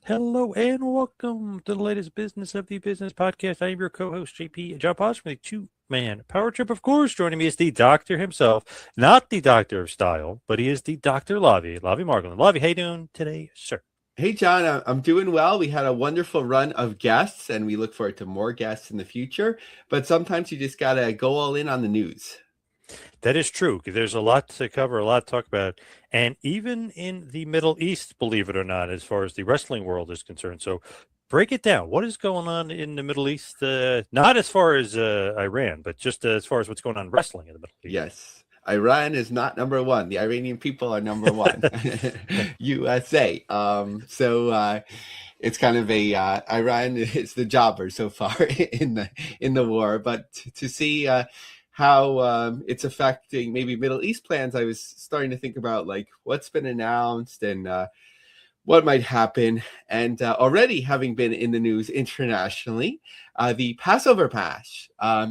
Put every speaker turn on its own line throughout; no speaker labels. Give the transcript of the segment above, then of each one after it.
Hello and welcome to the latest Business of the Business podcast. I am your co-host JP John Posh from the two-man power trip. Of course, joining me is the doctor himself, not the doctor of style, but he is the Dr. Lavie Margolin. Lavie, how you doing today, sir?
Hey, John, I'm doing well. We had a wonderful run of guests, and we look forward to more guests in the future. But sometimes you just got to go all in on the news.
That is true. There's a lot to cover, a lot to talk about, and even in the Middle East, believe it or not, as far as the wrestling world is concerned. So, break it down. What is going on in the Middle East? Not as far as Iran, but just as far as what's going on in wrestling in the Middle East.
Yes, Iran is not number one. The Iranian people are number one. USA. It's kind of a Iran is the jobber so far in the war. But to see how it's affecting maybe Middle East plans, I was starting to think about like what's been announced and what might happen. And already having been in the news internationally, the Passover Pasch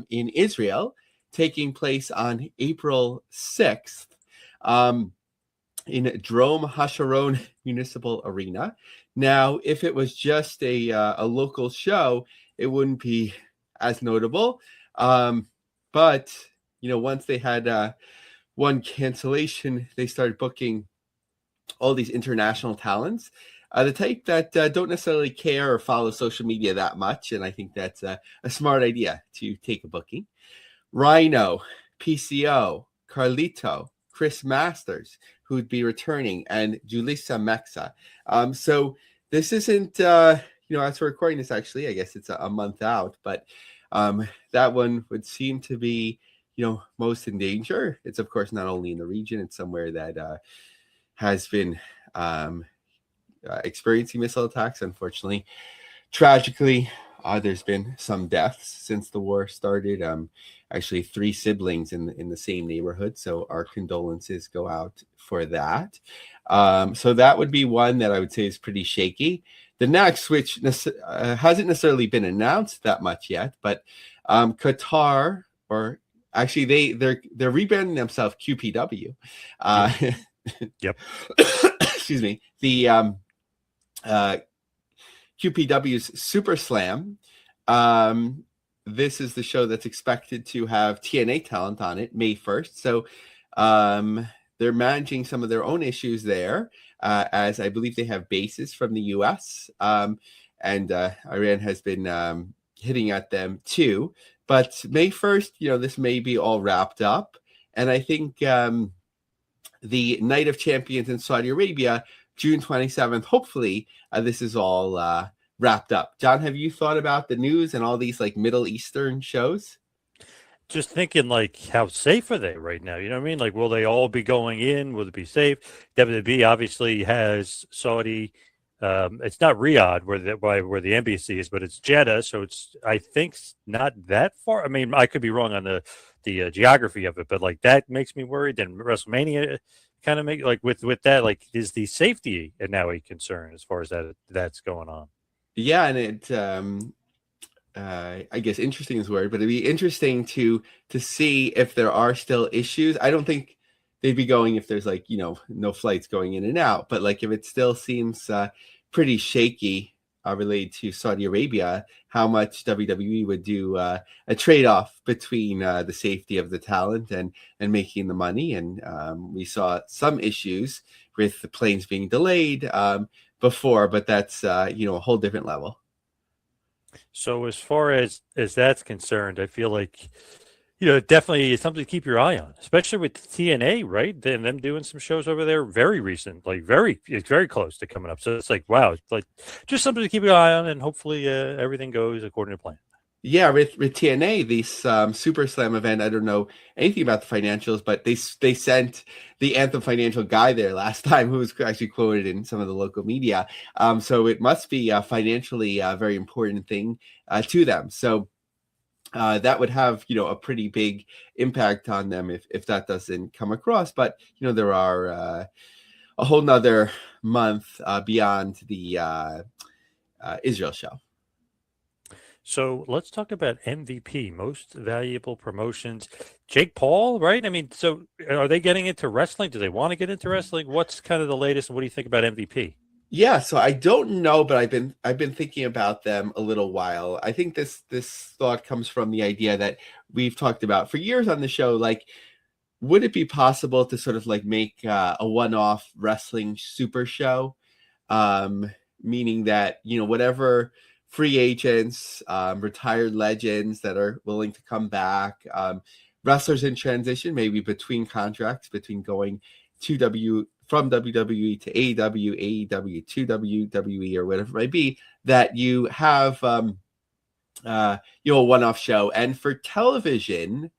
in Israel taking place on April 6th in Drome Hasharon Municipal Arena. Now, if it was just a local show, it wouldn't be as notable. But, once they had one cancellation, they started booking all these international talents, the type that don't necessarily care or follow social media that much. And I think that's a smart idea to take a booking. Rhino, PCO, Carlito, Chris Masters, who would be returning, and Julissa Mexa. So this isn't, as we're recording this, actually, I guess it's a month out, but that one would seem to be, most in danger. It's, of course, not only in the region, it's somewhere that has been experiencing missile attacks, unfortunately. Tragically, there's been some deaths since the war started. Actually, 3 siblings in the same neighborhood. So our condolences go out for that. So that would be one that I would say is pretty shaky. The next, which hasn't necessarily been announced that much yet, but Qatar, or actually they're rebranding themselves QPW.
Yep.
Excuse me. The QPW's Super Slam. This is the show that's expected to have TNA talent on it May 1st. So they're managing some of their own issues there, as I believe they have bases from the U.S. And Iran has been hitting at them too. But May 1st, this may be all wrapped up. And I think the Night of Champions in Saudi Arabia, June 27th, hopefully this is all wrapped up. John, have you thought about the news and all these like Middle Eastern shows?
Just thinking, like, how safe are they right now? You know what I mean? Like, will they all be going in? Will it be safe? WWE obviously has Saudi. It's not Riyadh where the embassy is, but it's Jeddah. So it's, I think, not that far. I mean, I could be wrong on the geography of it, but like that makes me worried. Then WrestleMania kind of make like with that, like, is the safety now a concern as far as that's going on?
Yeah, and it I guess interesting is the word, but it'd be interesting to see if there are still issues. I don't think they'd be going if there's like no flights going in and out, but like if it still seems pretty shaky related to Saudi Arabia, how much WWE would do a trade-off between the safety of the talent and making the money. And we saw some issues with the planes being delayed before, but that's a whole different level.
So as far as that's concerned, I feel like definitely it's something to keep your eye on, especially with TNA, right? Then them doing some shows over there, very recent, like it's very close to coming up. So it's like, wow, it's like just something to keep your eye on, and hopefully everything goes according to plan.
Yeah, with TNA, this Super Slam event, I don't know anything about the financials, but they sent the Anthem financial guy there last time, who was actually quoted in some of the local media. So it must be financially a very important thing to them. So that would have a pretty big impact on them if that doesn't come across. But there are a whole nother month beyond the Israel show.
So let's talk about MVP, most valuable promotions. Jake Paul, right? I mean, so are they getting into wrestling? Do they want to get into wrestling? What's kind of the latest? And what do you think about MVP?
Yeah, so I don't know, but I've been thinking about them a little while. I think this thought comes from the idea that we've talked about for years on the show. Like, would it be possible to sort of like make a one-off wrestling super show? um, Meaning that, whatever free agents, retired legends that are willing to come back, wrestlers in transition, maybe between contracts, between going to from WWE to AEW, AEW to WWE, or whatever it might be, that you have a one-off show. And for television,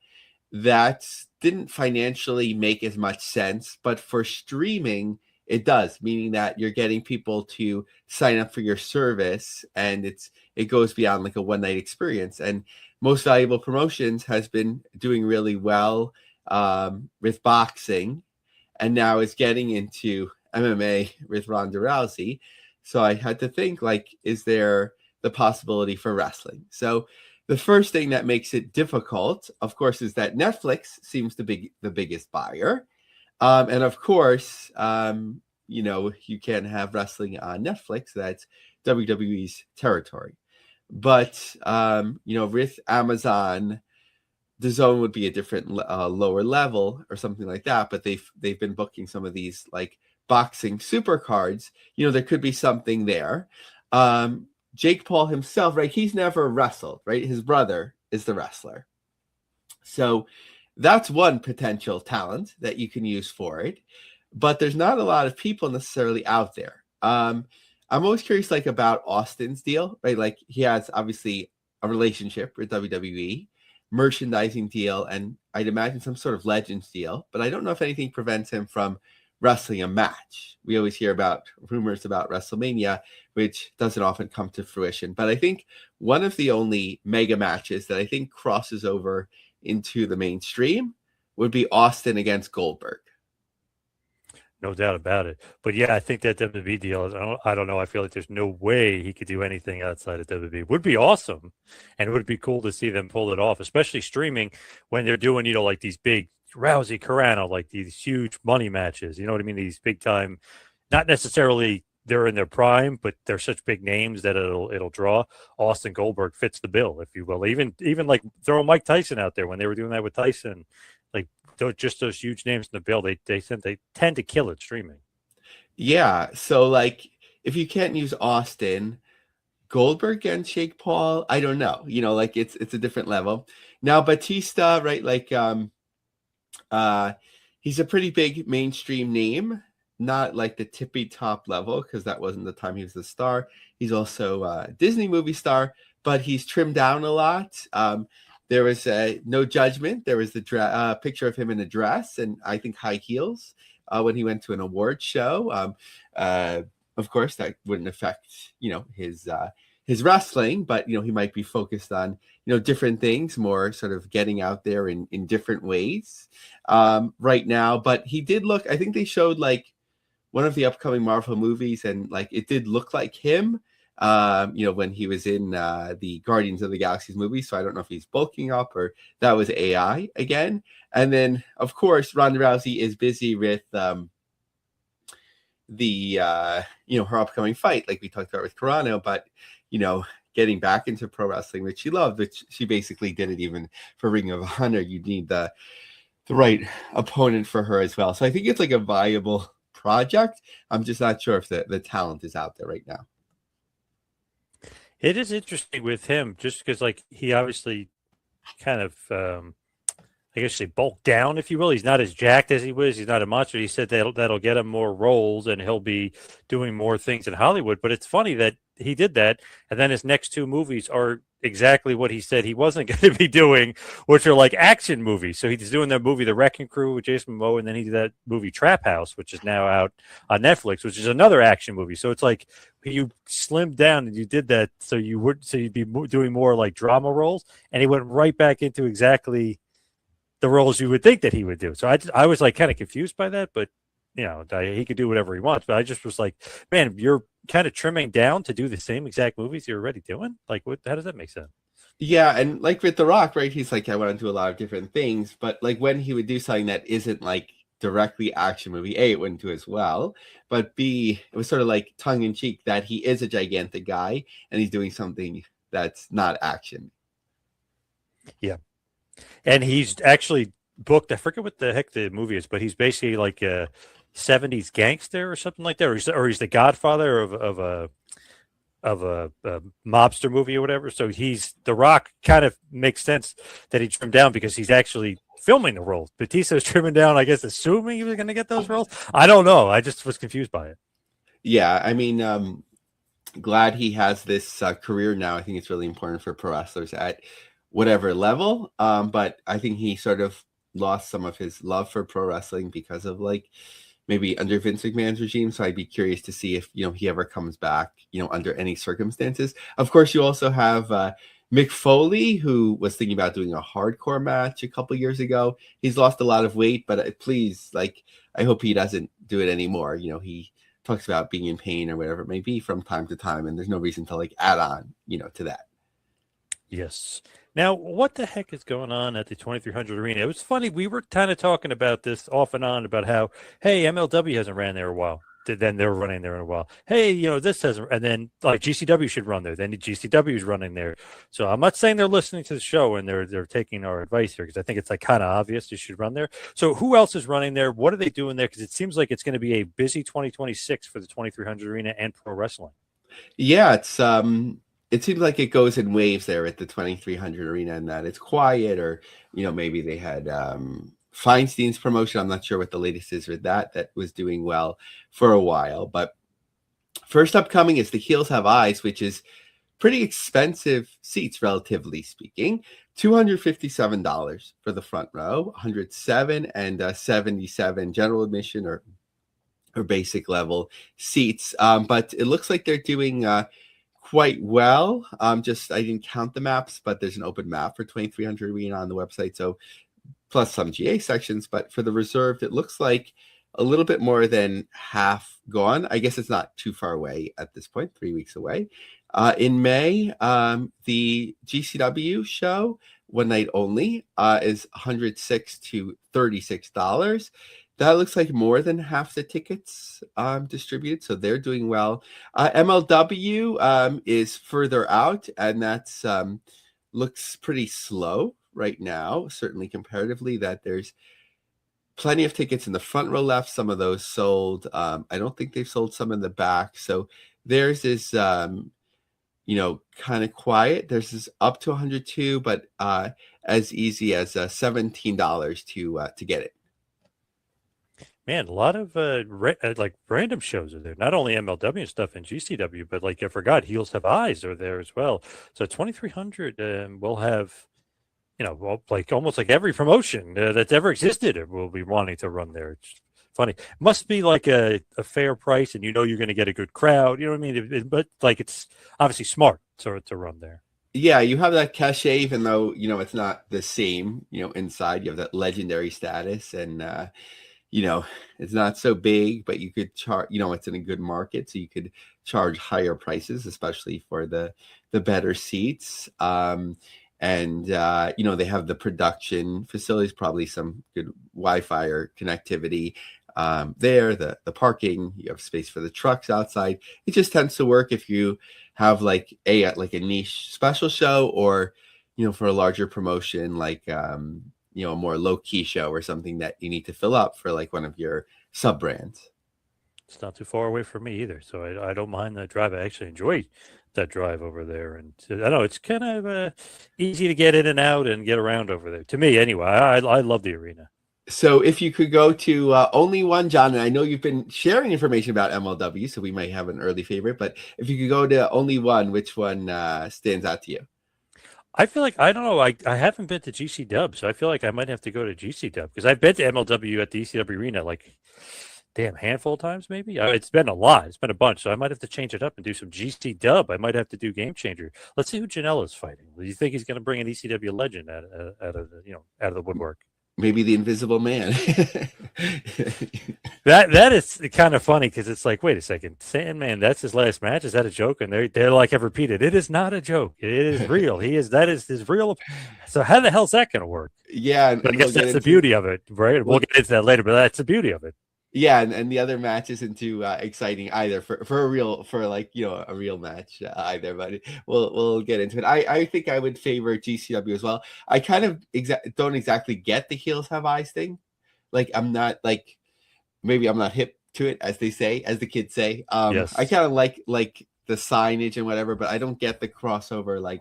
that didn't financially make as much sense, but for streaming, it does, meaning that you're getting people to sign up for your service, and it goes beyond like a one night experience. And Most Valuable Promotions has been doing really well with boxing, and now is getting into MMA with Ronda Rousey. So I had to think, like, is there the possibility for wrestling? So the first thing that makes it difficult, of course, is that Netflix seems to be the biggest buyer. And of course, you can have wrestling on Netflix. That's WWE's territory. But, with Amazon, the zone would be a different lower level or something like that. But they've been booking some of these like boxing super cards. There could be something there. Jake Paul himself, right? He's never wrestled, right? His brother is the wrestler. So that's one potential talent that you can use for it. But there's not a lot of people necessarily out there. I'm always curious, like, about Austin's deal, right? Like, he has obviously a relationship with WWE, merchandising deal, and I'd imagine some sort of Legends deal. But I don't know if anything prevents him from wrestling a match. We always hear about rumors about WrestleMania, which doesn't often come to fruition. But I think one of the only mega matches that I think crosses over into the mainstream would be Austin against Goldberg.
No doubt about it. But yeah, I think that WWE deal is, I don't know. I feel like there's no way he could do anything outside of WWE. Would be awesome. And it would be cool to see them pull it off, especially streaming when they're doing, like these big Rousey Carano, like these huge money matches. You know what I mean? These big time, not necessarily they're in their prime, but they're such big names that it'll draw. Austin Goldberg fits the bill, if you will. Even like throw Mike Tyson out there when they were doing that with Tyson, like just those huge names in the bill. They tend to kill it streaming.
Yeah. So, like, if you can't use Austin, Goldberg and Jake Paul, I don't know. Like, it's a different level. Now Batista, right? Like, he's a pretty big mainstream name, not like the tippy top level, because that wasn't the time he was the star. He's also a Disney movie star, but he's trimmed down a lot. There was No Judgment. There was the picture of him in a dress and I think high heels when he went to an award show. Of course, that wouldn't affect his wrestling, but he might be focused on different things, more sort of getting out there in different ways right now. But he did look. I think they showed like one of the upcoming Marvel movies, and like it did look like him. When he was in the Guardians of the Galaxy movie. So I don't know if he's bulking up or that was AI again. And then, of course, Ronda Rousey is busy with her upcoming fight, like we talked about with Carano, but, getting back into pro wrestling, which she loved, which she basically did it even for Ring of Honor. You need the right opponent for her as well. So I think it's like a viable project. I'm just not sure if the talent is out there right now.
It is interesting with him just because, like, he obviously kind of, I guess, say bulked down, if you will. He's not as jacked as he was. He's not a monster. He said that'll get him more roles and he'll be doing more things in Hollywood. But it's funny that he did that, and then his next two movies are exactly what he said he wasn't going to be doing, which are like action movies. So he's doing that movie, The Wrecking Crew with Jason Momoa, and then he did that movie Trap House, which is now out on Netflix, which is another action movie. So it's like you slimmed down and you did that so you'd be doing more like drama roles, and he went right back into exactly the roles you would think that he would do. So I was like kind of confused by that, but he could do whatever he wants. But I just was like, man, you're kind of trimming down to do the same exact movies you're already doing. Like, how does that make sense?
Yeah, and like with The Rock, right? He's like, I want to do a lot of different things, but like when he would do something that isn't like directly action movie. A, it wouldn't do as well, but B, it was sort of like tongue in cheek that he is a gigantic guy and he's doing something that's not action.
Yeah. And he's actually booked. I forget what the heck the movie is, but he's basically like a '70s gangster or something like that, or he's the Godfather of a mobster movie or whatever. So he's The Rock. Kind of makes sense that he trimmed down because he's actually filming the role. Batista's trimming down, I guess, assuming he was going to get those roles. I don't know. I just was confused by it.
Yeah, I mean, glad he has this career now. I think it's really important for pro wrestlers at whatever level. But I think he sort of lost some of his love for pro wrestling because of like maybe under Vince McMahon's regime. So I'd be curious to see if, he ever comes back, under any circumstances. Of course, you also have Mick Foley, who was thinking about doing a hardcore match a couple years ago. He's lost a lot of weight, but please, like, I hope he doesn't do it anymore. He talks about being in pain or whatever it may be from time to time, and there's no reason to like add on, to that.
Yes. Now, what the heck is going on at the 2300 Arena? It was funny. We were kind of talking about this off and on about how, hey, MLW hasn't ran there a while. Then they're running there in a while. Hey, this hasn't, and then like GCW should run there. Then GCW is running there. So I'm not saying they're listening to the show and they're taking our advice here because I think it's like kind of obvious you should run there. So who else is running there? What are they doing there? Because it seems like it's going to be a busy 2026 for the 2300 Arena and pro wrestling.
Yeah, it seems like it goes in waves there at the 2300 Arena, and that it's quiet, or maybe they had Feinstein's promotion. I'm not sure what the latest is with that was doing well for a while. But first upcoming is the Heels Have Eyes, which is pretty expensive seats, relatively speaking. $257 for the front row, $107 and $77 general admission or basic level seats. But it looks like they're doing quite well. I didn't count the maps, but there's an open map for 2300 Arena on the website. So plus some GA sections, but for the reserved, it looks like a little bit more than half gone. I guess it's not too far away at this point, 3 weeks away. In May, the GCW show, one night only, is $106 to $36. That looks like more than half the tickets distributed, so they're doing well. MLW is further out, and that's looks pretty slow right now, certainly comparatively, that there's plenty of tickets in the front row left. Some of those sold. I don't think they've sold some in the back. So theirs is, kind of quiet. Theirs is up to 102, but as easy as $17 to get it.
Man, a lot of like random shows are there. Not only MLW stuff and GCW, but like I forgot, Heels Have Eyes are there as well. So 2300 will have, like almost like every promotion that's ever existed will be wanting to run there. It's funny. It must be like a fair price, and you're going to get a good crowd. You know what I mean? But like it's obviously smart to run there.
Yeah, you have that cachet, even though it's not the same. Inside you have that legendary status, and it's not so big, but you could charge. It's in a good market, so you could charge higher prices, especially for the better seats. And they have the production facilities, probably some good Wi-Fi or connectivity there. The parking, you have space for the trucks outside. It just tends to work if you have like a niche special show, or for a larger promotion like a more low-key show or something that you need to fill up for like one of your sub brands.
It's not too far away from me either, so I don't mind that drive. I actually enjoy that drive over there, and I know it's kind of easy to get in and out and get around over there. To me, anyway, I love the arena.
So if you could go to only one, John, and I know you've been sharing information about MLW, so we might have an early favorite, but if you could go to only one, which one stands out to you?
I feel like, I don't know, I haven't been to GC Dub, so I feel like I might have to go to GC Dub because I've been to MLW at the ECW arena like handful of times maybe. It's been a lot. It's been a bunch, so I might have to change it up and do some GC Dub. I might have to do Game Changer. Let's see who Janela's fighting. Do you think he's going to bring an ECW legend out of the woodwork?
Maybe the Invisible Man.
That is kind of funny because it's like, wait a second, Sandman, that's his last match. Is that a joke? And they're like, have repeated, it is not a joke. It is real. That is his real. So how the hell's that going to work?
Yeah,
But I
and we'll
guess
get
that's the
into
beauty of it, right? We'll
we'll
get into that later, but that's the beauty of it.
yeah, and the other match isn't too exciting either for a real for like a real match either. But we'll get into it. I think I would favor GCW as well. I kind of don't exactly get the heels have eyes thing. Like I'm not like maybe I'm not hip to it as they say, as the kids say. I
Yes.
kind of like the signage and whatever, but I don't get the crossover. Like,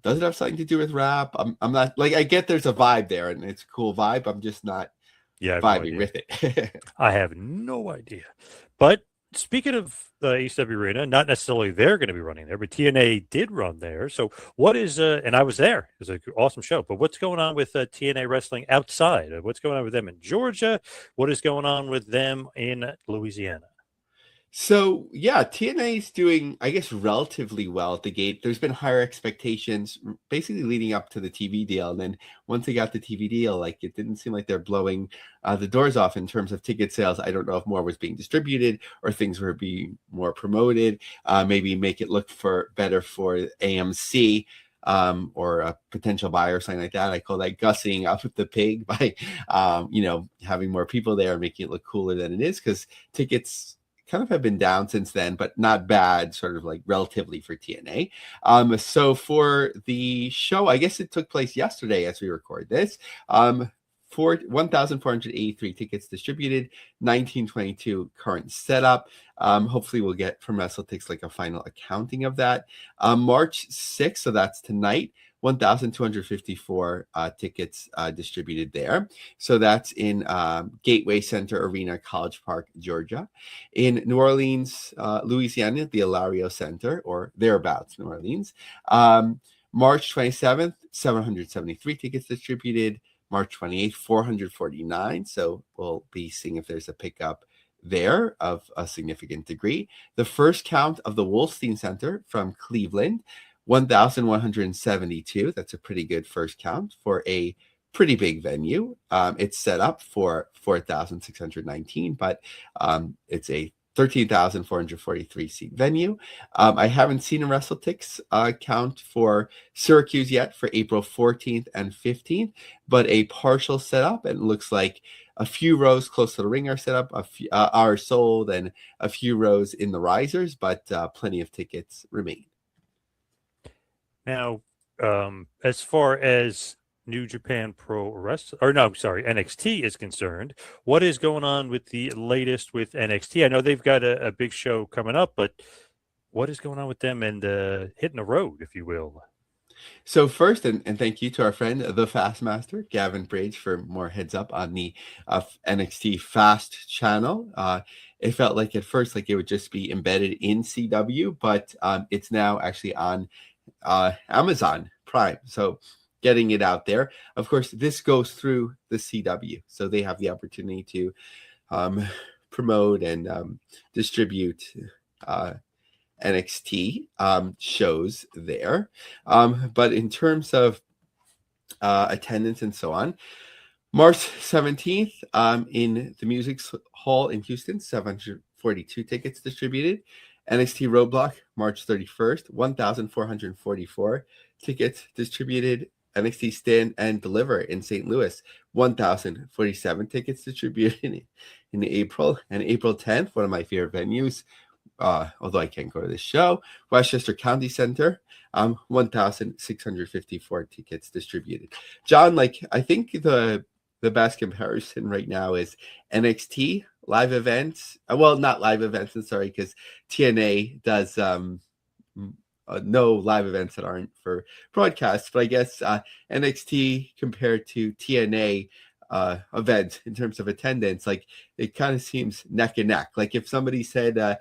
does it have something to do with rap? I'm not like I get there's a vibe there and it's a cool vibe. I'm just not
Yeah, I have no
vibing
idea.
with it.
I have no idea. But speaking of the ECW Arena, not necessarily they're going to be running there, but TNA did run there. So what is, and I was there. It was an awesome show. But what's going on with TNA Wrestling outside? What's going on with them in Georgia? What is going on with them in Louisiana?
So yeah, TNA is doing, I guess, relatively well at the gate. There's been higher expectations, basically leading up to the TV deal, and then once they got the TV deal, like it didn't seem like they're blowing the doors off in terms of ticket sales. I don't know if more was being distributed or things were being more promoted. Maybe make it look for better for AMC. Or a potential buyer or something like that. I call that gussying up the pig by, having more people there and making it look cooler than it is because tickets kind of have been down since then, but not bad, sort of like relatively for TNA. So for the show, I guess it took place yesterday as we record this. For 1,483 tickets distributed, 1922 current setup. Hopefully we'll get from WrestleTix like a final accounting of that. March 6th, so that's tonight, 1,254 tickets distributed there. So that's in Gateway Center Arena, College Park, Georgia. In New Orleans, Louisiana, the Ilario Center, or thereabouts, New Orleans. March 27th, 773 tickets distributed. March 28th, 449. So we'll be seeing if there's a pickup there of a significant degree. The first count of the Wolstein Center from Cleveland, 1,172. That's a pretty good first count for a pretty big venue. It's set up for 4,619, but it's a 13,443 seat venue. I haven't seen a WrestleTix count for Syracuse yet for April 14th and 15th, but a partial setup. And it looks like a few rows close to the ring are set up, are sold, and a few rows in the risers, but plenty of tickets remain.
Now, as far as New Japan Pro Wrestling, or no, sorry, NXT is concerned, what is going on with the latest with NXT? I know they've got a big show coming up, but what is going on with them and hitting the road, if you will?
So first, and thank you to our friend, the Fast Master, Gavin Brage, for more heads up on the NXT Fast channel. It felt like at first like it would just be embedded in CW, but it's now actually on Amazon Prime. So getting it out there. Of course, this goes through the CW, so they have the opportunity to promote and distribute NXT shows there. But in terms of attendance and so on, March 17th in the Music Hall in Houston, 742 tickets distributed. NXT Roadblock, March 31st, 1,444 tickets distributed. NXT Stand and Deliver in St. Louis, 1,047 tickets distributed in April. And April 10th, one of my favorite venues, although I can't go to this show, Westchester County Center, 1,654 tickets distributed. John, like I think the best comparison right now is NXT live events. Well, not live events, I'm sorry, because TNA does no live events that aren't for broadcasts, but I guess NXT compared to TNA event in terms of attendance, like it kind of seems neck and neck. Like if somebody said,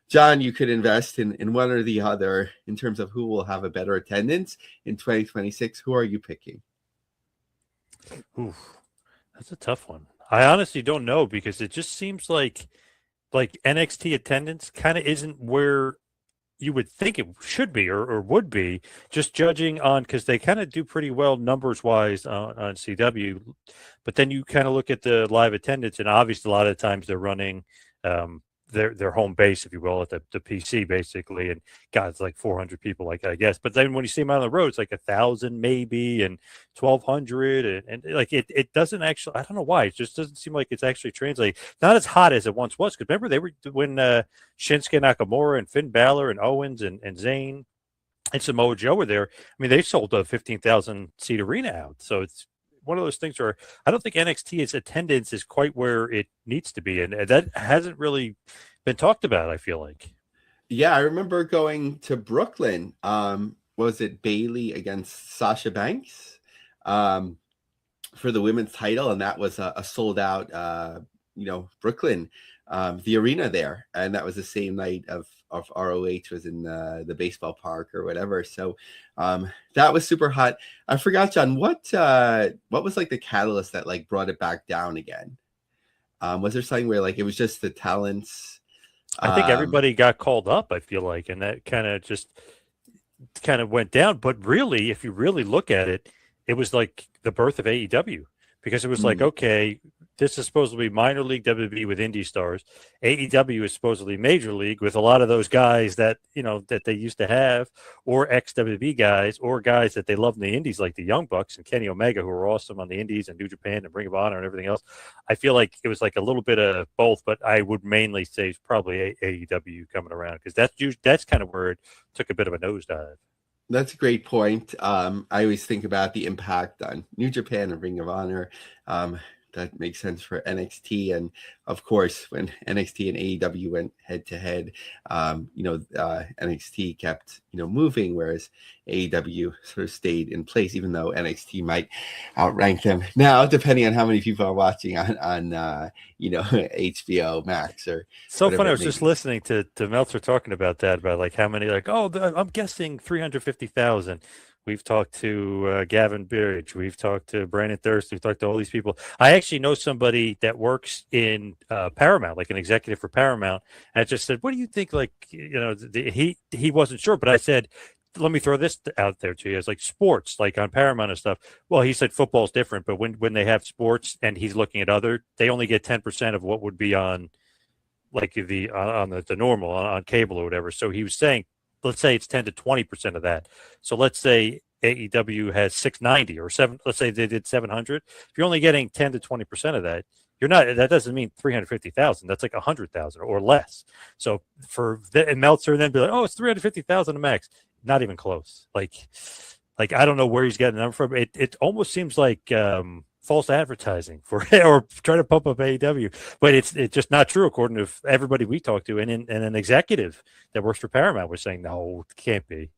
John, you could invest in one or the other in terms of who will have a better attendance in 2026, who are you picking?
Ooh, that's a tough one. I honestly don't know because it just seems like NXT attendance kind of isn't where you would think it should be or would be, just judging on, because they kind of do pretty well numbers wise on CW. But then you kind of look at the live attendance, and obviously a lot of the times they're running um, their home base, if you will, at the PC basically. And God, it's like 400 people, like I guess. But then when you see them on the road, it's like 1,000 maybe and 1,200, and like it doesn't actually. I don't know why. It just doesn't seem like it's actually translating. Not as hot as it once was. Because remember they were when Shinsuke Nakamura and Finn Balor and Owens and Zayn and Samoa Joe were there. I mean, they sold a 15,000 seat arena out. So it's one of those things where I don't think NXT's attendance is quite where it needs to be, and that hasn't really been talked about, I feel like.
Yeah, I remember going to Brooklyn. Was it Bailey against Sasha Banks for the women's title? And that was a sold out, Brooklyn, the arena there. And that was the same night of ROH was in the baseball park or whatever. So that was super hot. I forgot, John, what was like the catalyst that like brought it back down again? Was there something where like it was just the talents?
I think everybody got called up, I feel like, and that kind of went down. But really, if you really look at it, it was like the birth of AEW, because it was like, okay, this is supposed to be minor league WWE with indie stars. AEW is supposedly major league with a lot of those guys that, that they used to have, or ex-WWE guys, or guys that they love in the indies, like the Young Bucks and Kenny Omega, who were awesome on the indies and New Japan and Ring of Honor and everything else. I feel like it was like a little bit of both, but I would mainly say it's probably AEW coming around, because that's kind of where it took a bit of a nosedive.
That's a great point. I always think about the impact on New Japan and Ring of Honor. That makes sense for NXT. And of course, when NXT and AEW went head to head, NXT kept, moving, whereas AEW sort of stayed in place, even though NXT might outrank them now, depending on how many people are watching on HBO Max or
so funny. I was just listening to Meltzer talking about that, about like how many, like, I'm guessing 350,000. We've talked to Gavin Birch. We've talked to Brandon Thirst. We've talked to all these people. I actually know somebody that works in Paramount, like an executive for Paramount. And I just said, what do you think? Like, he wasn't sure, but I said, let me throw this out there to you. It's like sports, like on Paramount and stuff. Well, he said football's different, but when they have sports and he's looking at they only get 10% of what would be on like on the normal on cable or whatever. So he was saying, let's say it's 10 to 20% of that. So let's say AEW has 690 or 7. Let's say they did 700. If you're only getting 10 to 20% of that, that doesn't mean 350,000. That's like 100,000 or less. So and Meltzer then be like, it's 350,000 a max. Not even close. Like I don't know where he's getting the number from. It almost seems like false advertising for or trying to pump up AEW, but it's just not true according to everybody we talked to, and an executive that works for Paramount was saying no, it can't be.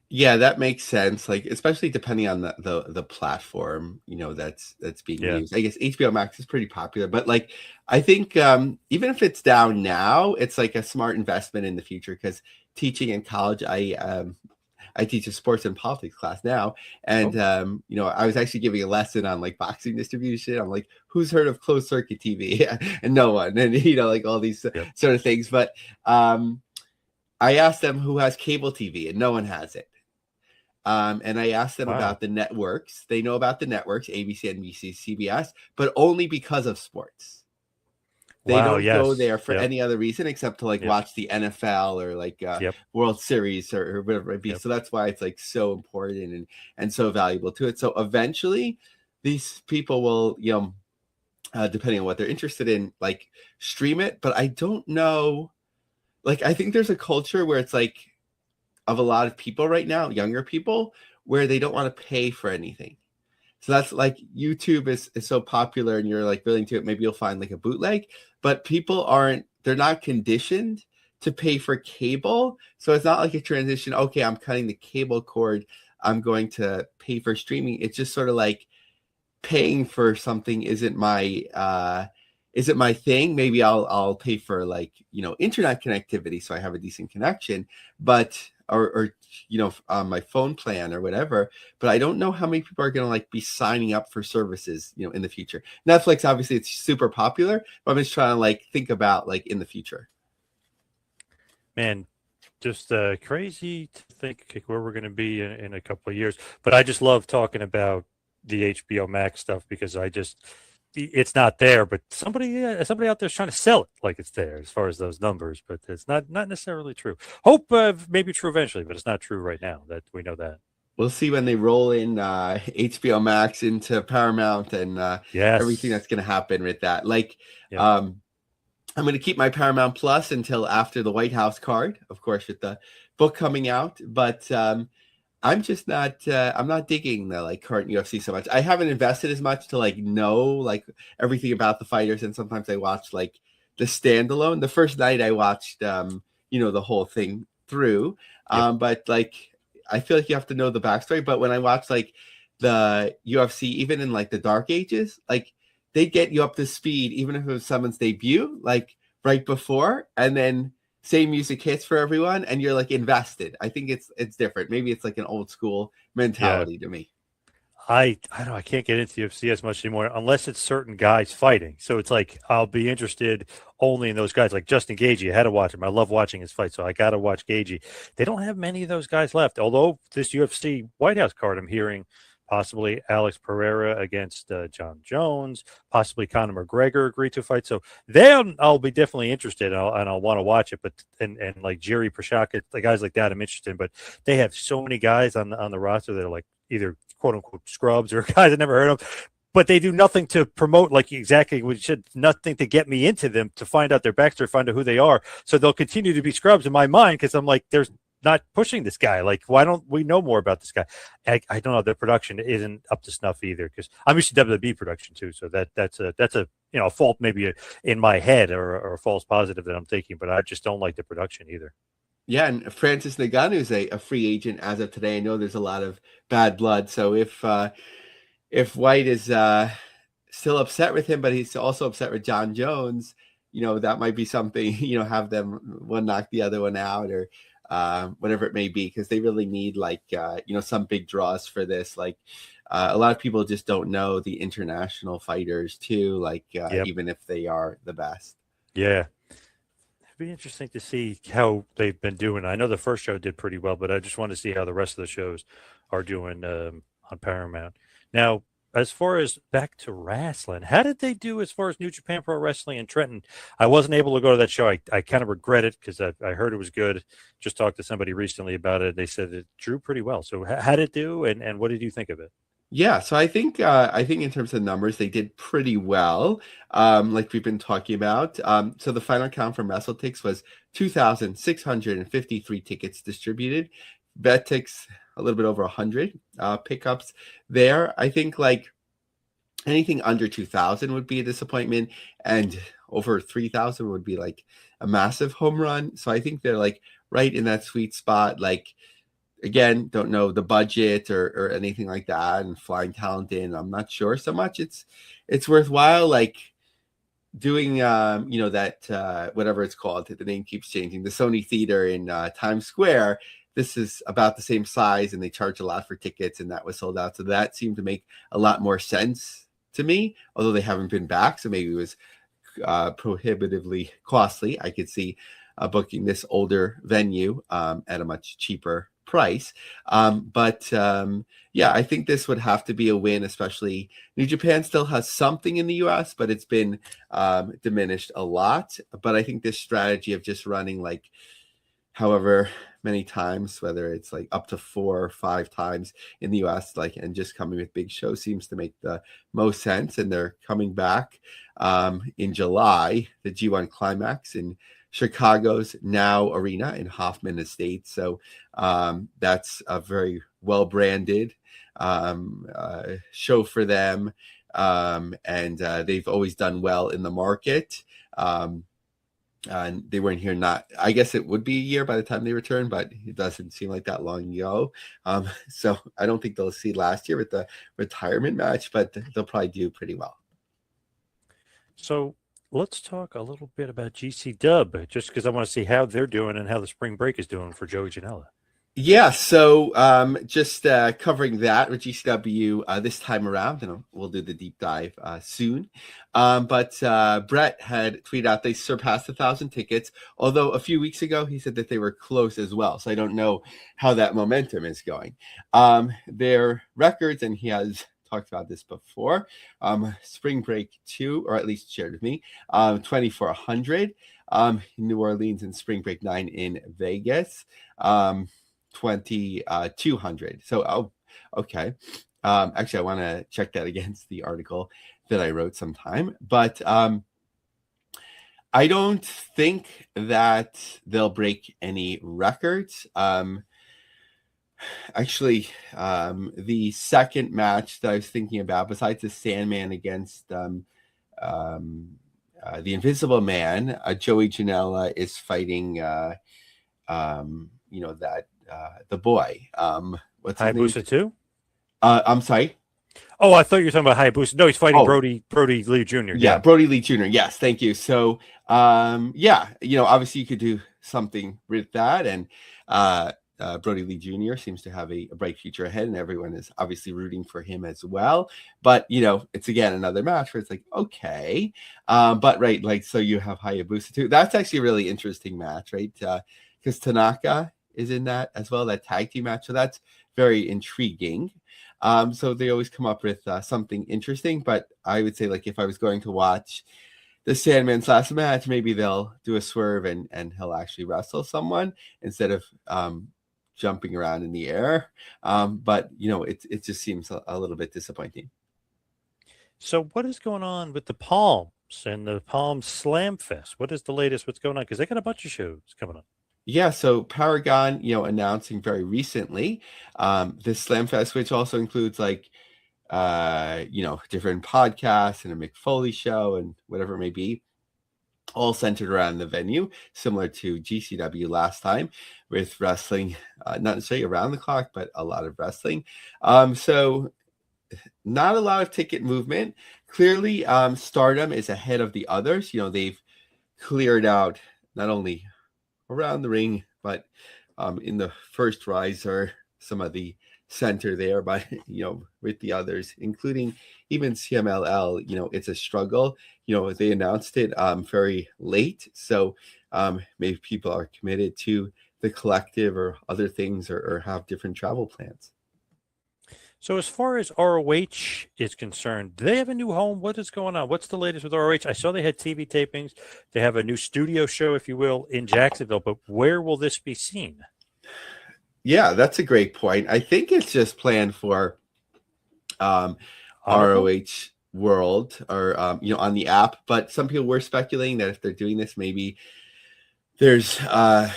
Yeah, that makes sense. Like, especially depending on the platform, that's being used. I guess HBO Max is pretty popular, but like, I think even if it's down now, it's like a smart investment in the future, because teaching in college, I teach a sports and politics class now. And, I was actually giving a lesson on like boxing distribution. I'm like, who's heard of closed circuit TV? And no one. And, like all these sort of things. But I asked them who has cable TV, and no one has it. And I asked them about the networks. They know about the networks, ABC, NBC, CBS, but only because of sports. They don't go there for any other reason except to like watch the NFL or like World Series or whatever it be. So that's why it's like so important and so valuable to it. So eventually these people will, depending on what they're interested in, like stream it. But I don't know. Like, I think there's a culture where it's like of a lot of people right now, younger people, where they don't want to pay for anything. So that's like YouTube is so popular and you're like willing to it. Maybe you'll find like a bootleg, but people they're not conditioned to pay for cable. So it's not like a transition. Okay, I'm cutting the cable cord. I'm going to pay for streaming. It's just sort of like paying for something isn't my thing. Maybe I'll pay for like, internet connectivity so I have a decent connection, but or on my phone plan or whatever. But I don't know how many people are going to like be signing up for services, in the future. Netflix, obviously it's super popular, but I'm just trying to like think about like in the future.
Man, just crazy to think where we're going to be in a couple of years. But I just love talking about the HBO Max stuff because it's not there, but somebody out there's trying to sell it like it's there as far as those numbers, but it's not necessarily true. Hope maybe true eventually, but it's not true right now. That we know that.
We'll see when they roll in HBO Max into Paramount and everything
Yes.
that's going to happen with that. Like,
Yep.
I'm going to keep my Paramount Plus until after the White House card, of course, with the book coming out. But I'm just not. I'm not digging the like current UFC so much. I haven't invested as much to like know like everything about the fighters, and sometimes I watch like the standalone. The first night I watched, the whole thing through.
Yep.
But like, I feel like you have to know the backstory. But when I watch like the UFC, even in like the dark ages, like they get you up to speed, even if it was someone's debut, like right before, and then same music hits for everyone and you're like invested. I think it's different. Maybe it's like an old school
Yeah.
mentality to me.
I don't know. I can't get into UFC as much anymore unless it's certain guys fighting. So it's like I'll be interested only in those guys, like Justin Gaethje. I had to watch him. I love watching his fight, so I got to watch Gaethje. They don't have many of those guys left. Although this UFC White House card, I'm hearing possibly Alex Pereira against John Jones, possibly Conor McGregor agreed to fight. So then I'll be definitely interested, and I'll want to watch it. But and like Jerry Prochazka, the guys like that, I'm interested in. But they have so many guys on the roster that are like either quote unquote scrubs or guys I never heard of, but they do nothing to promote like exactly what should, nothing to get me into them to find out their backstory, find out who they are. So they'll continue to be scrubs in my mind because I'm like, there's not pushing this guy. Like, why don't we know more about this guy? I don't know. The production isn't up to snuff either because I'm used to WWE production too. So that's a a fault maybe in my head or a false positive that I'm thinking, but I just don't like the production either.
Yeah, and Francis Ngannou is a free agent as of today. I know there's a lot of bad blood. So if White is still upset with him, but he's also upset with John Jones, that might be something, have them one knock the other one out or whatever it may be, because they really need like, some big draws for this. Like a lot of people just don't know the international fighters too, like
Yep.
even if they are the best.
Yeah. It'd be interesting to see how they've been doing. I know the first show did pretty well, but I just want to see how the rest of the shows are doing on Paramount. Now, as far as back to wrestling, how did they do as far as New Japan Pro Wrestling in Trenton? I wasn't able to go to that show. I kind of regret it because I heard it was good. Just talked to somebody recently about it. They said it drew pretty well. So how did it do, and what did you think of it?
Yeah, so I think in terms of numbers, they did pretty well, like we've been talking about. So the final count from WrestleTix was 2,653 tickets distributed. BetTix a little bit over 100 pickups there. I think like anything under 2,000 would be a disappointment, and over 3,000 would be like a massive home run. So I think they're like right in that sweet spot. Like again, don't know the budget or anything like that, and flying talent in, I'm not sure so much. It's worthwhile, like doing that whatever it's called, the name keeps changing, the Sony Theater in Times Square. This is about the same size and they charge a lot for tickets, and that was sold out. So that seemed to make a lot more sense to me, although they haven't been back, so maybe it was prohibitively costly. I could see booking this older venue at a much cheaper price. Yeah, I think this would have to be a win, especially New Japan still has something in the US, but it's been diminished a lot. But I think this strategy of just running like however many times, whether it's like up to 4 or 5 times in the US, like, and just coming with big shows seems to make the most sense. And they're coming back in July, the G1 Climax in Chicago's Now Arena in Hoffman Estates. So that's a very well branded show for them. And they've always done well in the market. And they weren't here, not, I guess it would be a year by the time they return, but it doesn't seem like that long ago. So I don't think they'll see last year with the retirement match, but they'll probably do pretty well.
So let's talk a little bit about GC Dub, just because I want to see how they're doing and how the spring break is doing for Joey Janela.
Yeah, so just covering that with GCW this time around, and we'll do the deep dive soon. But Brett had tweeted out they surpassed 1,000 tickets, although a few weeks ago he said that they were close as well. So I don't know how that momentum is going. Their records, and he has talked about this before, Spring Break 2, or at least shared with me, 2,400 in New Orleans, and Spring Break 9 in Vegas. 2,200. So, okay. Actually, I want to check that against the article that I wrote sometime. But I don't think that they'll break any records. Actually, the second match that I was thinking about, besides the Sandman against the Invisible Man, Joey Janela is fighting, that the boy. What's his name?
Hayabusa too?
I'm sorry.
Oh, I thought you were talking about Hayabusa. No, he's fighting
Oh,
Brody Lee Jr.
yeah, Brody Lee Jr. Yes, thank you. So, obviously you could do something with that, and Brody Lee Jr. seems to have a bright future ahead, and everyone is obviously rooting for him as well. But it's again another match where it's like, okay, but right, like, so you have Hayabusa too. That's actually a really interesting match, right? Because Tanaka is in that as well, that tag team match. So that's very intriguing. So they always come up with something interesting. But I would say, like, if I was going to watch the Sandman's last match, maybe they'll do a swerve and he'll actually wrestle someone instead of jumping around in the air. But it just seems a little bit disappointing.
So what is going on with the Palms and the Palm Slam Fest? What is the latest? What's going on? Because they got a bunch of shows coming up.
Yeah, so Paragon, announcing very recently this Slam Fest, which also includes like different podcasts and a Mick Foley show and whatever it may be, all centered around the venue, similar to GCW last time, with wrestling, not necessarily around the clock, but a lot of wrestling. So not a lot of ticket movement. Clearly, Stardom is ahead of the others. They've cleared out not only around the ring, but in the first riser, some of the center there, but with the others, including even CMLL, it's a struggle. They announced it very late, so maybe people are committed to the collective or other things, or have different travel plans.
So as far as ROH is concerned, do they have a new home? What is going on? What's the latest with ROH? I saw they had TV tapings. They have a new studio show, if you will, in Jacksonville. But where will this be seen?
Yeah, that's a great point. I think it's just planned for ROH World, or on the app. But some people were speculating that if they're doing this, maybe there's a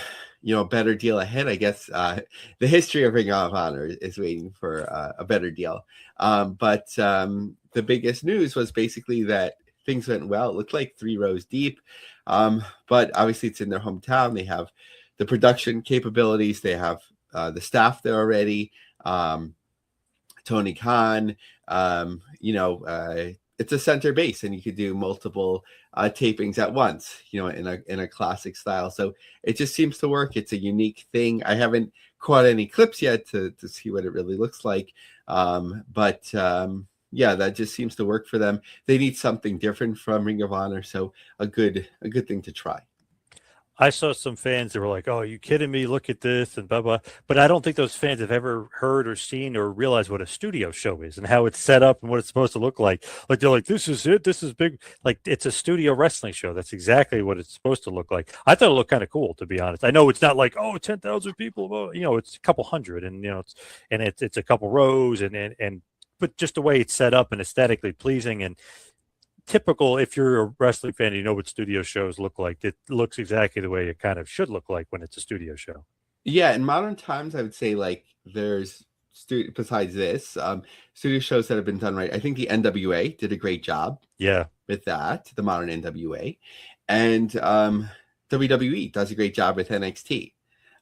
better deal ahead. I guess the history of Ring of Honor is waiting for a better deal. But the biggest news was basically that things went well. It looked like 3 rows deep. But obviously it's in their hometown. They have the production capabilities. They have the staff there already. Tony Khan, it's a center base, and you could do multiple tapings at once, in a classic style. So it just seems to work. It's a unique thing. I haven't caught any clips yet to see what it really looks like. But that just seems to work for them. They need something different from Ring of Honor, so a good thing to try.
I saw some fans that were like, "Oh, are you kidding me? Look at this," and blah blah. But I don't think those fans have ever heard or seen or realized what a studio show is and how it's set up and what it's supposed to look like. Like, they're like, "This is it. This is big." Like, it's a studio wrestling show. That's exactly what it's supposed to look like. I thought it looked kind of cool, to be honest. I know it's not like, 10,000 people. It's a couple hundred, and it's a couple rows, and but just the way it's set up and aesthetically pleasing and typical. If you're a wrestling fan, you know what studio shows look like. It looks exactly the way it kind of should look like when it's a studio show.
Yeah, in modern times, I would say, like, there's besides this, studio shows that have been done right. I think the NWA did a great job.
Yeah,
with that, the modern NWA, and WWE does a great job with NXT.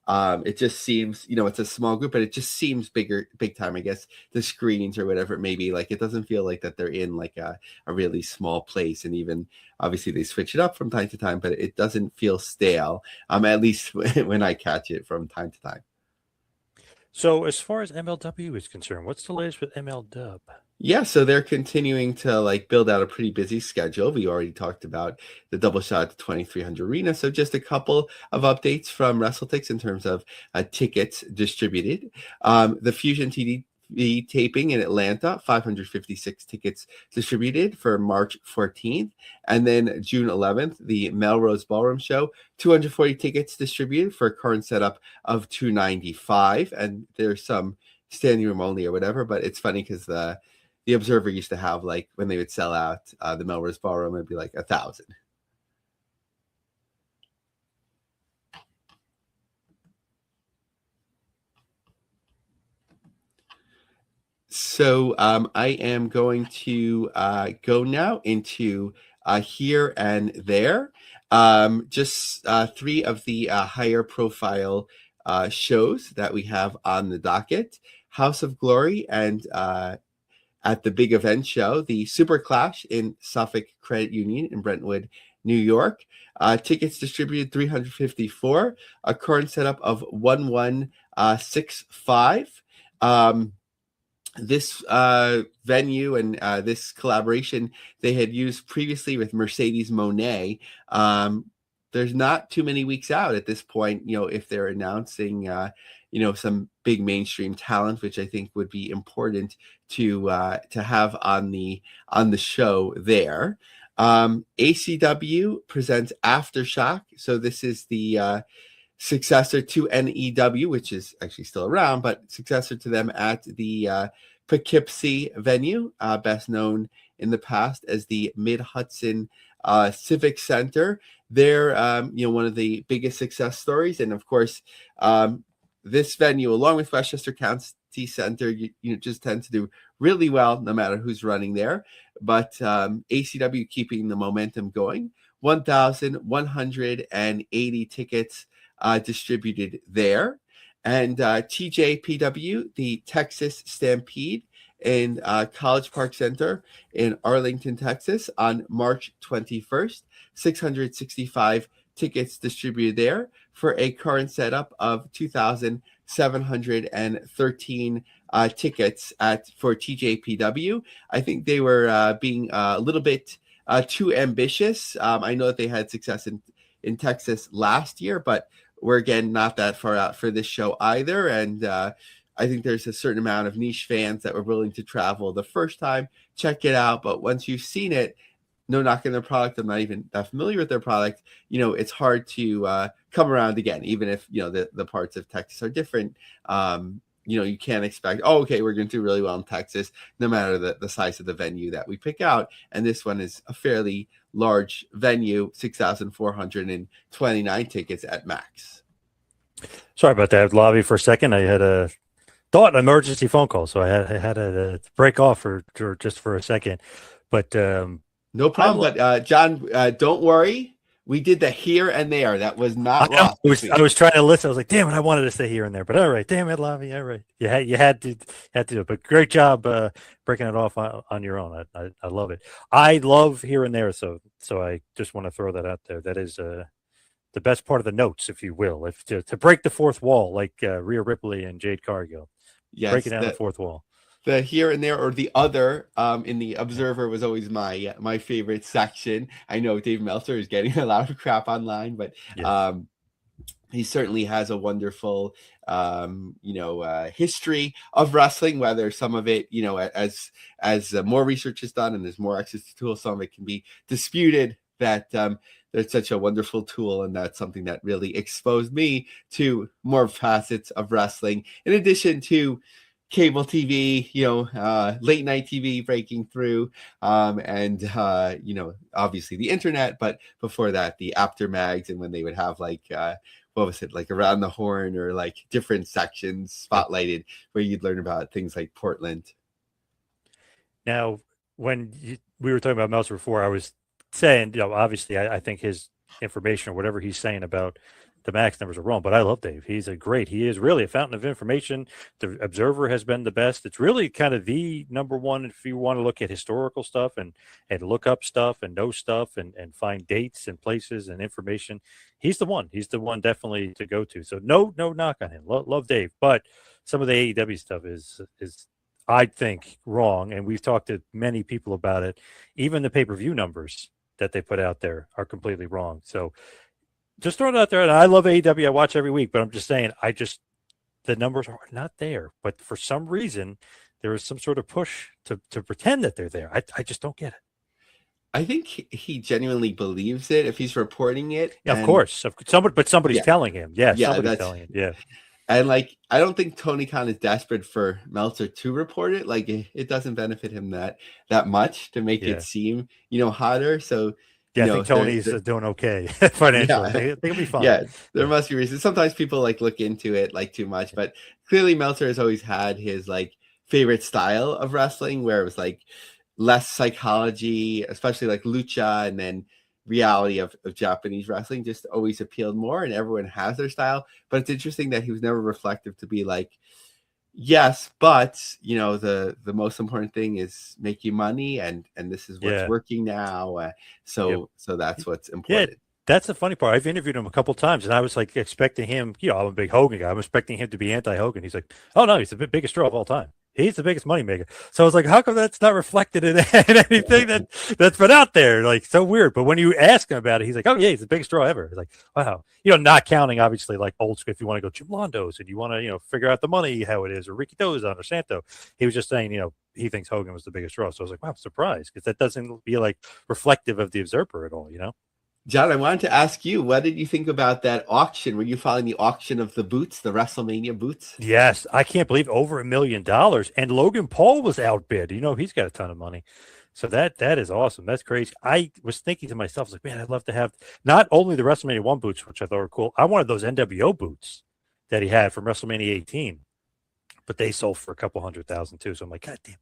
It just seems, it's a small group, but it just seems big time. I guess the screens or whatever it may be, like, it doesn't feel like that they're in like a really small place. And even obviously they switch it up from time to time, but it doesn't feel stale. At least when I catch it from time to time.
So as far as MLW is concerned, what's the latest with MLW?
Yeah, so they're continuing to like build out a pretty busy schedule. We already talked about the double shot at the 2300 arena. So just a couple of updates from WrestleTix in terms of tickets distributed. The Fusion TV taping in Atlanta, 556 tickets distributed for March 14th. And then June 11th, the Melrose Ballroom Show, 240 tickets distributed for a current setup of 295. And there's some standing room only or whatever, but it's funny because the Observer used to have, like, when they would sell out the Melrose Ballroom, it'd be like 1,000. So I am going to go now into here and there. Just three of the higher profile shows that we have on the docket: House of Glory and at the big event show, the Super Clash in Suffolk Credit Union in Brentwood, New York. Tickets distributed 354, a current setup of 1165. This venue and this collaboration they had used previously with Mercedes Monet. There's not too many weeks out at this point, if they're announcing some big mainstream talent, which I think would be important to have on the show there. ACW presents Aftershock. So this is the successor to NEW, which is actually still around, but successor to them at the Poughkeepsie venue, best known in the past as the Mid-Hudson Civic Center. They're one of the biggest success stories, and of course, this venue, along with Westchester County Center, you just tend to do really well no matter who's running there. But ACW keeping the momentum going. 1,180 tickets distributed there. And TJPW, the Texas Stampede in College Park Center in Arlington, Texas on March 21st, 665 tickets distributed there for a current setup of 2,713 tickets for TJPW. I think they were being a little bit too ambitious. I know that they had success in Texas last year, but we're again not that far out for this show either. And I think there's a certain amount of niche fans that were willing to travel the first time, check it out. But once you've seen it, no knocking their product, I'm not even that familiar with their product, it's hard to come around again, even if, the parts of Texas are different. You can't expect, okay, we're going to do really well in Texas, no matter the size of the venue that we pick out. And this one is a fairly large venue, 6,429 tickets at max.
Sorry about that, Lavie, for a second. I had an emergency phone call, so I had to break off for just for a second. But
no problem. But John, don't worry. We did the here and there. That was not lost.
I was trying to listen. I was like, damn it, I wanted to say here and there. But all right, damn it, Lavie. All right. You had to do it. But great job breaking it off on your own. I love it. I love here and there. So I just want to throw that out there. That is the best part of the notes, if you will. If to break the fourth wall, like Rhea Ripley and Jade Cargill. Yes, breaking down the fourth wall.
The here and there or the other in the Observer was always my favorite section. I know Dave Meltzer is getting a lot of crap online, but yes. He certainly has a wonderful history of wrestling, whether some of it, as more research is done and there's more access to tools, some of it can be disputed. That there's such a wonderful tool, and that's something that really exposed me to more facets of wrestling, in addition to cable TV, late night TV breaking through, and obviously the internet. But before that, the after mags, and when they would have like what was it, like Around the Horn, or like different sections spotlighted where you'd learn about things like Portland.
Now, when we were talking about Meltzer before, I was saying, obviously I think his information or whatever he's saying about the max numbers are wrong, but I love Dave. He is really a fountain of information. The Observer has been the best. It's really kind of the number one if you want to look at historical stuff and look up stuff and know stuff and find dates and places and information. He's the one. He's the one definitely to go to. So no knock on him. Love Dave. But some of the AEW stuff is I think wrong, and we've talked to many people about it. Even the pay-per-view numbers that they put out there are completely wrong. So just throwing it out there, and I love AEW. I watch every week, but I'm just saying, the numbers are not there. But for some reason, there is some sort of push to pretend that they're there. I just don't get it.
I think he genuinely believes it if he's reporting it.
Yeah, of course. Somebody's telling him. Yeah, somebody's telling him. Yeah.
And like, I don't think Tony Khan is desperate for Meltzer to report it. Like, it doesn't benefit him that much to make it seem, hotter. So,
I think Tony's doing okay financially. Yeah. They'll be fine.
Yeah, there must be reasons. Sometimes people like look into it like too much, but clearly Meltzer has always had his like favorite style of wrestling, where it was like less psychology, especially like lucha, and then reality of Japanese wrestling just always appealed more, and everyone has their style. But it's interesting that he was never reflective to be like, yes, but the most important thing is making money, and this is what's working now. So that's what's important.
Yeah, that's the funny part. I've interviewed him a couple times, and I was like expecting him. I'm a big Hogan guy. I'm expecting him to be anti-Hogan. He's like, oh no, he's the biggest draw of all time. He's the biggest moneymaker. So I was like, how come that's not reflected in anything that's been out there? Like, so weird. But when you ask him about it, he's like, oh yeah, he's the biggest draw ever. He's like, wow. Not counting obviously like old school. If you want to go Jim Londo's and you want to figure out the money how it is, or Ricky Dozon or Santo, he was just saying he thinks Hogan was the biggest draw. So I was like, wow, I'm surprised, because that doesn't be like reflective of the observer at all.
John, I wanted to ask you, what did you think about that auction? Were you following the auction of the boots, the WrestleMania boots?
Yes, I can't believe over $1 million. And Logan Paul was outbid. He's got a ton of money. So that is awesome. That's crazy. I was thinking to myself, I was like, man, I'd love to have not only the WrestleMania 1 boots, which I thought were cool. I wanted those NWO boots that he had from WrestleMania 18. But they sold for a couple $100,000 too. So I'm like, God damn.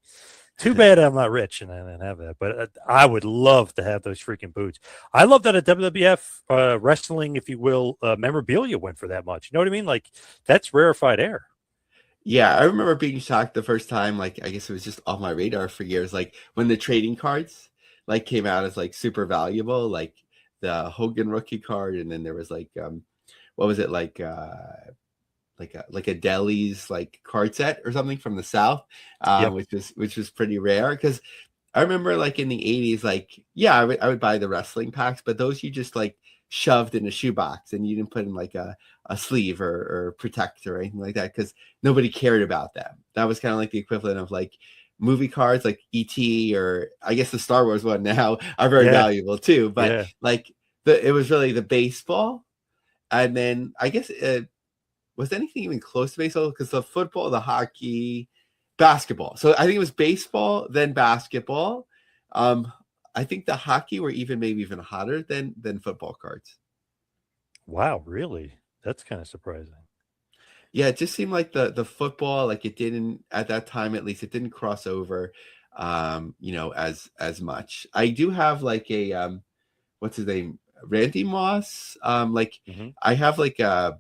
Too bad I'm not rich and I didn't have that. But I would love to have those freaking boots. I love that a WWF wrestling, if you will, memorabilia went for that much. You know what I mean? Like, that's rarefied air.
Yeah, I remember being shocked the first time. Like, I guess it was just off my radar for years. Like when the trading cards like came out as like super valuable, like the Hogan rookie card, and then there was like what was it, like a Deli's like card set or something from the South, which was pretty rare. Because I remember like in the 80s, like, yeah, I would buy the wrestling packs, but those you just like shoved in a shoebox and you didn't put in like a sleeve or protector or anything like that, because nobody cared about them. That was kind of like the equivalent of like movie cards like E.T. or I guess the Star Wars one now are very valuable too. But like it was really the baseball. And then I guess was anything even close to baseball? Because the football, the hockey, basketball. So I think it was baseball, then basketball. I think the hockey were maybe even hotter than football cards.
Wow, really? That's kind of surprising.
Yeah, it just seemed like the football, like it didn't, at that time at least, it didn't cross over as much. I do have like a what's his name? Randy Moss. I have like a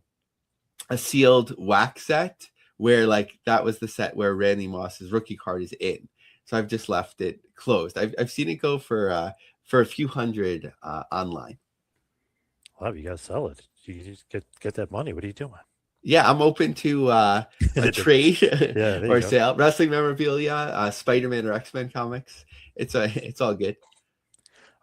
sealed wax set where like that was the set where Randy Moss's rookie card is in. So I've just left it closed. I've seen it go for a few hundred online.
Well, you got to sell it. You just get that money. What are you doing?
Yeah, I'm open to a trade or sale. Wrestling memorabilia, Spider-Man or X-Men comics. It's all good.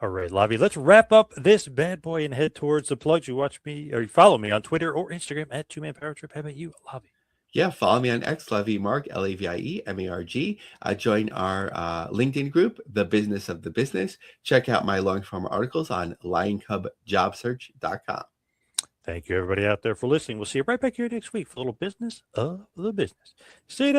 All right, Lavie, let's wrap up this bad boy and head towards the plugs. You watch me or you follow me on Twitter or Instagram at 2Man Power Trip. How about you, Lavie?
Yeah, follow me on X, Lavie Marg, LAVIE MARG. Join our LinkedIn group, The Business of the Business. Check out my long-form articles on LionCubJobSearch.com.
Thank you, everybody out there, for listening. We'll see you right back here next week for a little business of the business. See you next